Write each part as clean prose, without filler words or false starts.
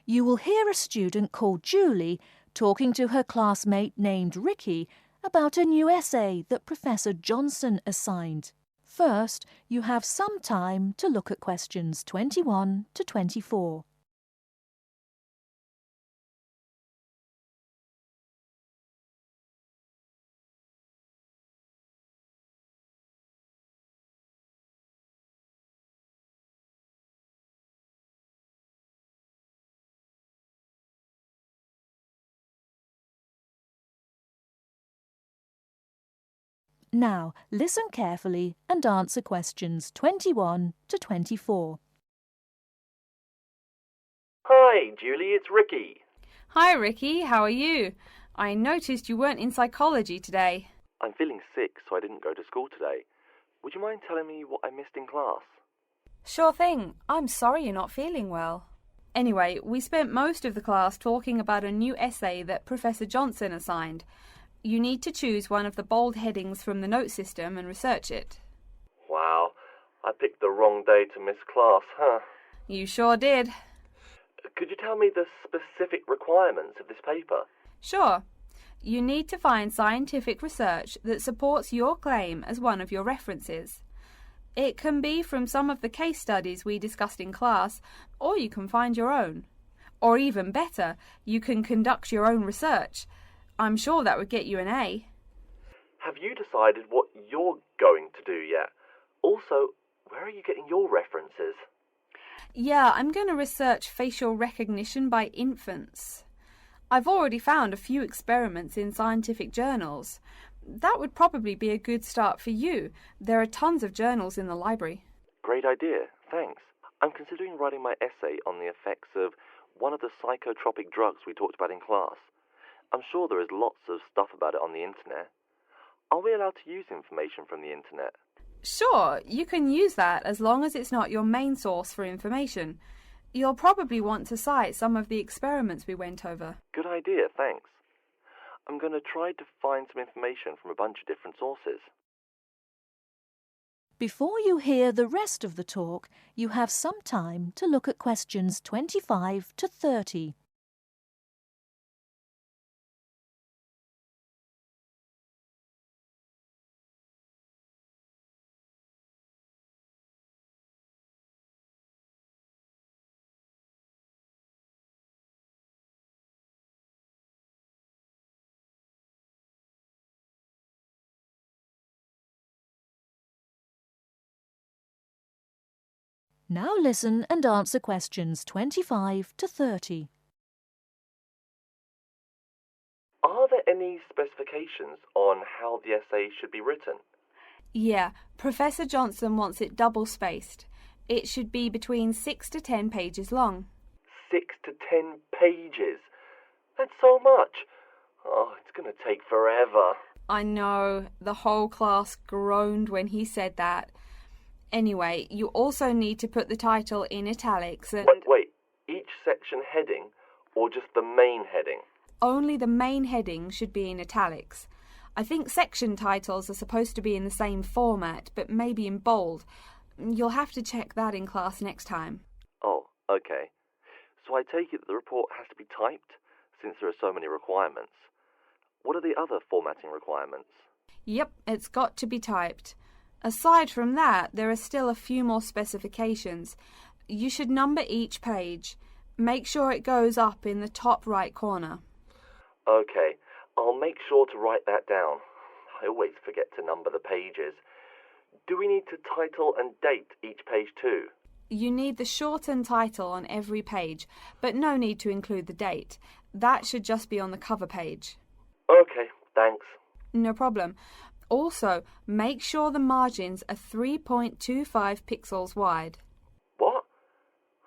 You will hear a student called Julie talking to her classmate named Ricky about a new essay that Professor Johnson assigned. First, you have some time to look at questions 21 to 24. Now, listen carefully and answer questions 21 to 24. Hi, Julie, it's Ricky. Hi, Ricky. How are you? I noticed you weren't in psychology today. I'm feeling sick, so I didn't go to school today. Would you mind telling me what I missed in class? Sure thing. I'm sorry you're not feeling well. Anyway, we spent most of the class talking about a new essay that Professor Johnson assigned. You need to choose one of the bold headings from the note system and research it. Wow, I picked the wrong day to miss class, huh? You sure did. Could you tell me the specific requirements of this paper? Sure. You need to find scientific research that supports your claim as one of your references. It can be from some of the case studies we discussed in class, or you can find your own. Or even better, you can conduct your own research. I'm sure that would get you an A. Have you decided what you're going to do yet? Also, where are you getting your references? Yeah, I'm going to research facial recognition by infants. I've already found a few experiments in scientific journals. That would probably be a good start for you. There are tons of journals in the library. Great idea, thanks. I'm considering writing my essay on the effects of one of the psychotropic drugs we talked about in class. I'm sure there is lots of stuff about it on the internet. Are we allowed to use information from the internet? Sure, you can use that as long as it's not your main source for information. You'll probably want to cite some of the experiments we went over. Good idea, thanks. I'm going to try to find some information from a bunch of different sources. Before you hear the rest of the talk, you have some time to look at questions 25 to 30. Now listen and answer questions 25 to 30. Are there any specifications on how the essay should be written? Yeah, Professor Johnson wants it double-spaced. It should be between 6 to 10 pages long. 6 to 10 pages? That's so much. Oh, it's going to take forever. I know, the whole class groaned when he said that. Anyway, you also need to put the title in italics and... Wait, each section heading or just the main heading? Only the main heading should be in italics. I think section titles are supposed to be in the same format, but maybe in bold. You'll have to check that in class next time. Oh, okay. So I take it that the report has to be typed, since there are so many requirements. What are the other formatting requirements? Yep, it's got to be typed. Aside from that, there are still a few more specifications. You should number each page. Make sure it goes up in the top right corner. Okay, I'll make sure to write that down. I always forget to number the pages. Do we need to title and date each page too? You need the shortened title on every page, but no need to include the date. That should just be on the cover page. Okay, thanks. No problem. Also, make sure the margins are 3.25 pixels wide. What?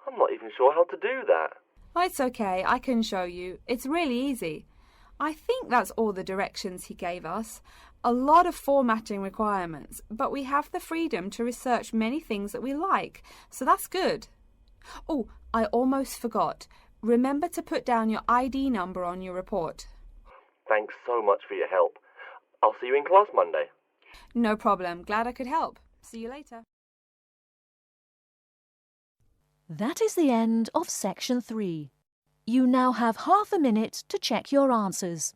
I'm not even sure how to do that. Oh, it's okay, I can show you. It's really easy. I think that's all the directions he gave us. A lot of formatting requirements, but we have the freedom to research many things that we like, so that's good. Oh, I almost forgot. Remember to put down your ID number on your report. Thanks so much for your help. I'll see you in class Monday. No problem. Glad I could help. See you later. That is the end of Section 3. You now have half a minute to check your answers.